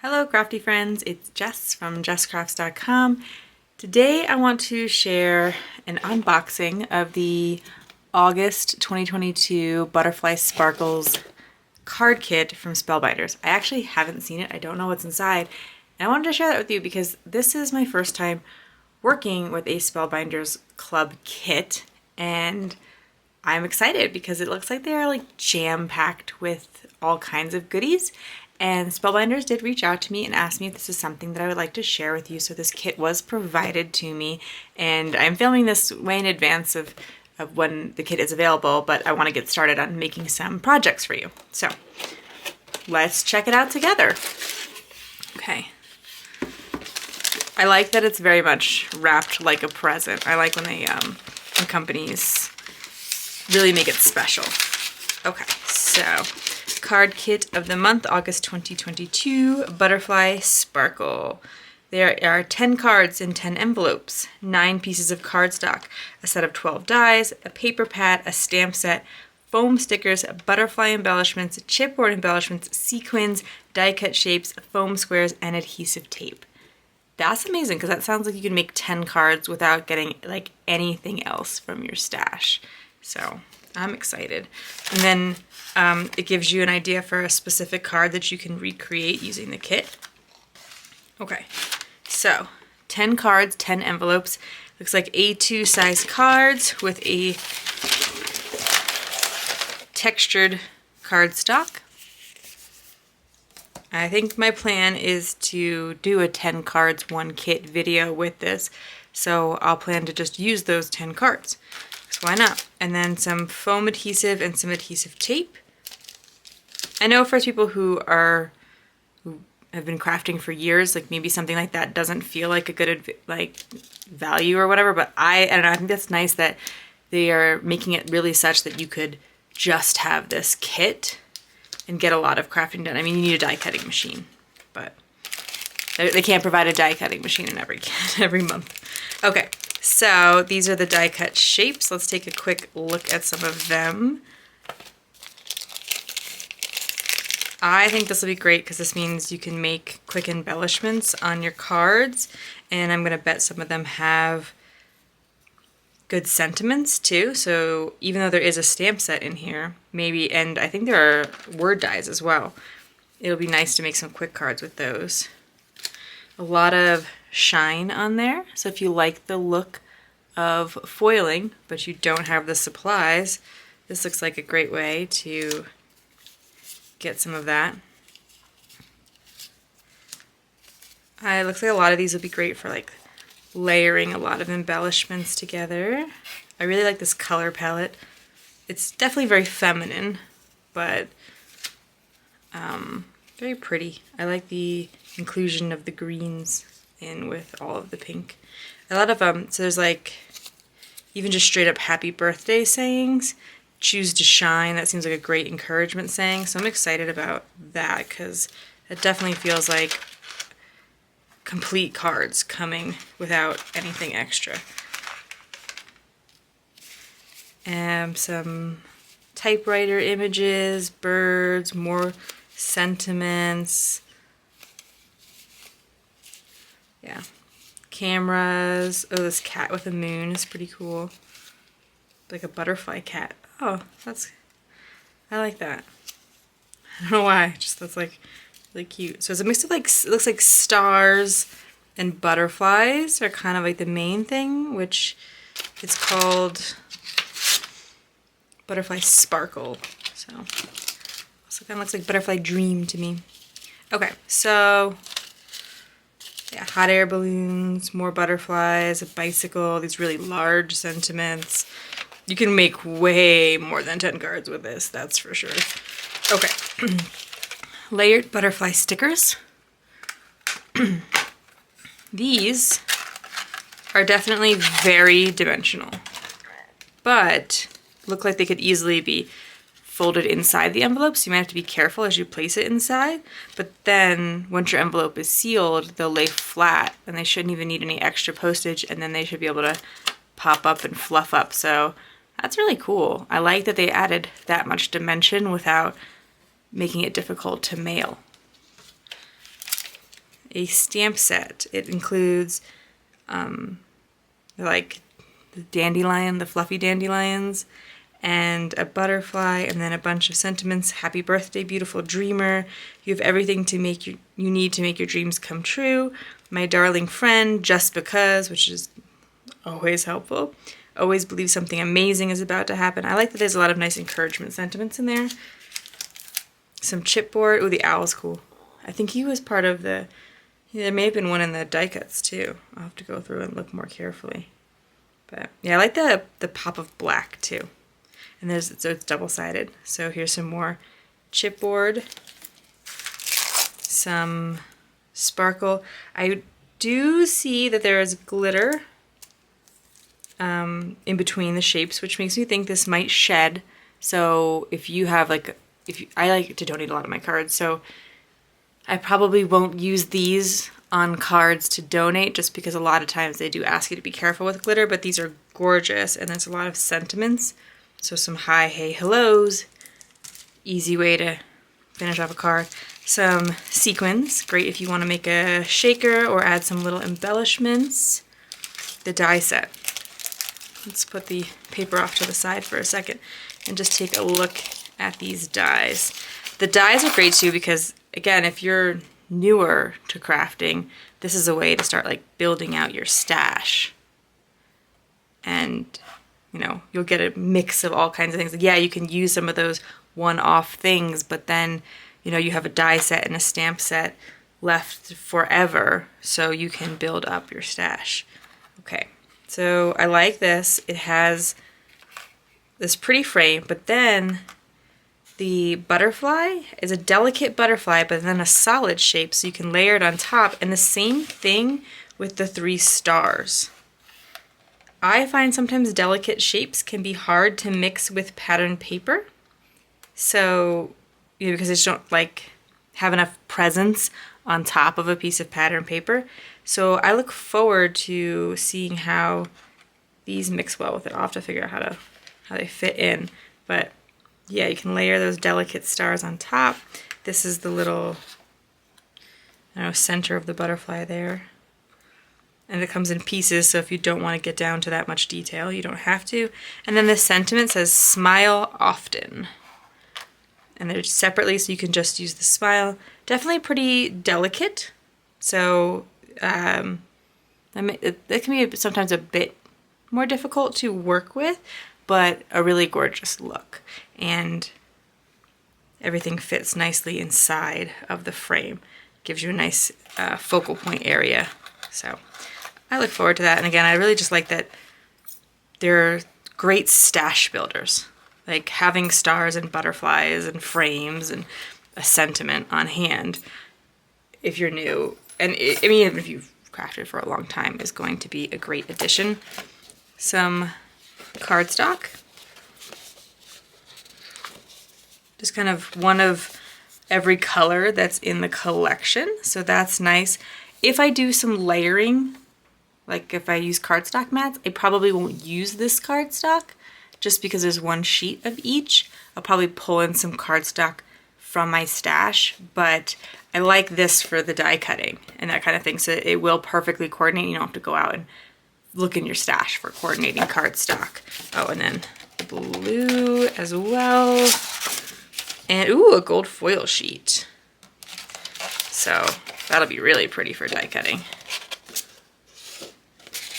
Hello crafty friends, it's Jess from jesscrafts.com. Today I want to share an unboxing of the August 2022 Butterfly Sparkles card kit from Spellbinders. I actually haven't seen it, I don't know what's inside, and I wanted to share that with you because this is my first time working with a Spellbinders club kit, and I'm excited because it looks like they are like jam-packed with all kinds of goodies. And Spellbinders did reach out to me and ask me if this is something that I would like to share with you. So this kit was provided to me, and I'm filming this way in advance of when the kit is available, but I want to get started on making some projects for you. So let's check it out together. Okay. I like that it's very much wrapped like a present. I like when when companies really make it special. Okay, so card kit of the month, August 2022, Butterfly Sparkle. There are 10 cards in 10 envelopes, 9 pieces of cardstock, a set of 12 dies, a paper pad, a stamp set, foam stickers, butterfly embellishments, chipboard embellishments, sequins, die cut shapes, foam squares, and adhesive tape. That's amazing because that sounds like you can make 10 cards without getting like anything else from your stash. So I'm excited. And then it gives you an idea for a specific card that you can recreate using the kit. Okay, so 10 cards, 10 envelopes. Looks like A2 size cards with a textured cardstock. I think my plan is to do a 10 cards, 1 kit video with this. So I'll plan to just use those 10 cards. So why not? And then some foam adhesive and some adhesive tape. I know for people who have been crafting for years, like maybe something like that doesn't feel like a good value or whatever, but I don't know, I think that's nice that they are making it really such that you could just have this kit and get a lot of crafting done. I mean, you need a die cutting machine, but they can't provide a die cutting machine in every kit every month. Okay, so these are the die cut shapes. Let's take a quick look at some of them. I think this will be great because this means you can make quick embellishments on your cards, and I'm gonna bet some of them have good sentiments too. So even though there is a stamp set in here, maybe, and I think there are word dies as well, it'll be nice to make some quick cards with those. A lot of shine on there, so if you like the look of foiling but you don't have the supplies, this looks like a great way to get some of that. It looks like a lot of these would be great for like layering a lot of embellishments together. I really like this color palette. It's definitely very feminine, but very pretty. I like the inclusion of the greens in with all of the pink. A lot of so there's like even just straight up happy birthday sayings. Choose to shine, that seems like a great encouragement saying, so I'm excited about that because it definitely feels like complete cards coming without anything extra. And some typewriter images, birds, more sentiments. Yeah. Cameras. Oh, this cat with a moon is pretty cool. Like a butterfly cat. Oh, I like that. I don't know why, just that's like really cute. So it's a mix of like, it looks like stars and butterflies are kind of like the main thing, which it's called Butterfly Sparkle. So also kind of looks like Butterfly Dream to me. Okay, so yeah, hot air balloons, more butterflies, a bicycle, these really large sentiments. You can make way more than 10 cards with this, that's for sure. Okay. Layered butterfly stickers. These are definitely very dimensional, but look like they could easily be folded inside the envelope, so you might have to be careful as you place it inside. But then once your envelope is sealed, they'll lay flat and they shouldn't even need any extra postage, and then they should be able to pop up and fluff up. So that's really cool. I like that they added that much dimension without making it difficult to mail. a stamp set. It includes like the dandelion, the fluffy dandelions, and a butterfly, and then a bunch of sentiments. Happy birthday, beautiful dreamer. You have everything to make you need to make your dreams come true. My darling friend, just because, which is always helpful. Always believe something amazing is about to happen. I like that there's a lot of nice encouragement sentiments in there. Some chipboard. Oh, the owl's cool. I think he was part of the, there may have been one in the die cuts too. I'll have to go through and look more carefully. But yeah, I like the pop of black too. And so it's double-sided. So here's some more chipboard, some sparkle. I do see that there is glitter in between the shapes, which makes me think this might shed. So if you have I like to donate a lot of my cards, so I probably won't use these on cards to donate just because a lot of times they do ask you to be careful with glitter, but these are gorgeous and there's a lot of sentiments. So some hi, hey, hellos, easy way to finish off a card. Some sequins, great if you want to make a shaker or add some little embellishments. The die set. Let's put the paper off to the side for a second and just take a look at these dies. The dies are great too because, again, if you're newer to crafting, this is a way to start like building out your stash. And you know, you'll get a mix of all kinds of things. Yeah, you can use some of those one-off things, but then, you know, you have a die set and a stamp set left forever, so you can build up your stash. Okay, so I like this. It has this pretty frame, but then the butterfly is a delicate butterfly, but then a solid shape, so you can layer it on top. And the same thing with the 3 stars. I find sometimes delicate shapes can be hard to mix with pattern paper. So, you know, because they just don't like have enough presence on top of a piece of pattern paper. So I look forward to seeing how these mix well with it. I'll have to figure out how they fit in. But yeah, you can layer those delicate stars on top. This is the little, I don't know, center of the butterfly there. And it comes in pieces, so if you don't want to get down to that much detail, you don't have to. And then the sentiment says, smile often. And they're separately, so you can just use the smile. Definitely pretty delicate. So it can be sometimes a bit more difficult to work with, but a really gorgeous look. And everything fits nicely inside of the frame. Gives you a nice focal point area. So I look forward to that. And again, I really just like that they're great stash builders. Like having stars and butterflies and frames and a sentiment on hand if you're new. And I mean, even if you've crafted for a long time, is going to be a great addition. Some cardstock. Just kind of one of every color that's in the collection. So that's nice. If I do some layering, like if I use cardstock mats, I probably won't use this cardstock just because there's one sheet of each. I'll probably pull in some cardstock from my stash, but I like this for the die cutting and that kind of thing. So it will perfectly coordinate. You don't have to go out and look in your stash for coordinating cardstock. Oh, and then the blue as well. And ooh, a gold foil sheet. So that'll be really pretty for die cutting.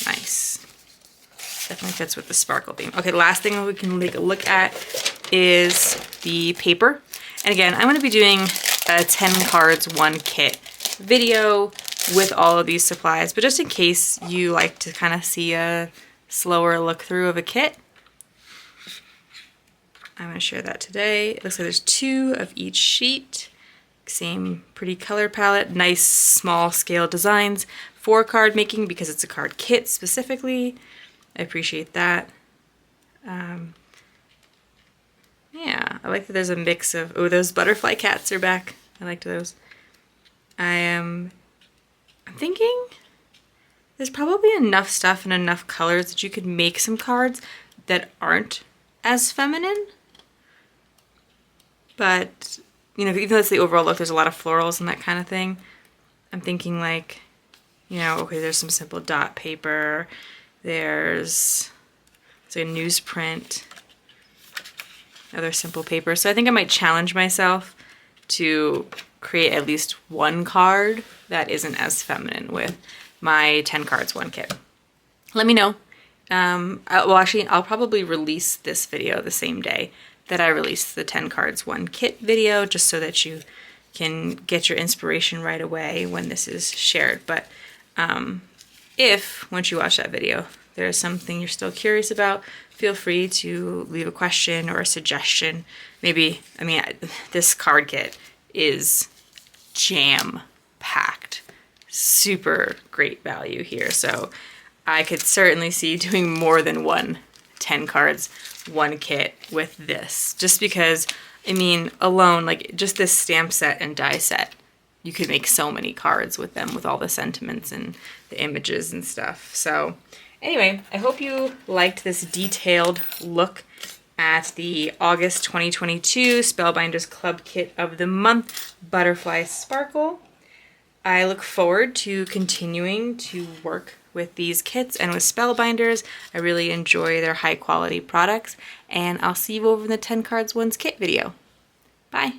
Nice. Definitely fits with the sparkle theme. Okay, last thing we can take a look at is the paper. And again, I'm going to be doing a 10 cards, 1 kit video with all of these supplies. But just in case you like to kind of see a slower look through of a kit, I'm going to share that today. It looks like there's 2 of each sheet. Same pretty color palette, nice small scale designs for card making because it's a card kit specifically. I appreciate that. Yeah, I like that there's a mix of, oh, those butterfly cats are back. I liked those. I'm thinking there's probably enough stuff and enough colors that you could make some cards that aren't as feminine. But, you know, even though it's the overall look, there's a lot of florals and that kind of thing. I'm thinking like, you know, okay, there's some simple dot paper. There's a newsprint, other simple paper. So I think I might challenge myself to create at least one card that isn't as feminine with my 10 cards, one kit. Let me know. I'll probably release this video the same day that I release the 10 cards, one kit video, just so that you can get your inspiration right away when this is shared. But if, once you watch that video, there's something you're still curious about, feel free to leave a question or a suggestion. Maybe, I mean, this card kit is jam-packed. Super great value here. So I could certainly see doing more than one 10 cards, one kit with this. Just because, I mean, alone, like just this stamp set and die set, you could make so many cards with them, with all the sentiments and the images and stuff. So anyway, I hope you liked this detailed look at the August 2022 Spellbinders Club Kit of the Month Butterfly Sparkle. I look forward to continuing to work with these kits and with Spellbinders. I really enjoy their high quality products, and I'll see you over in the 10 cards ones kit video. Bye.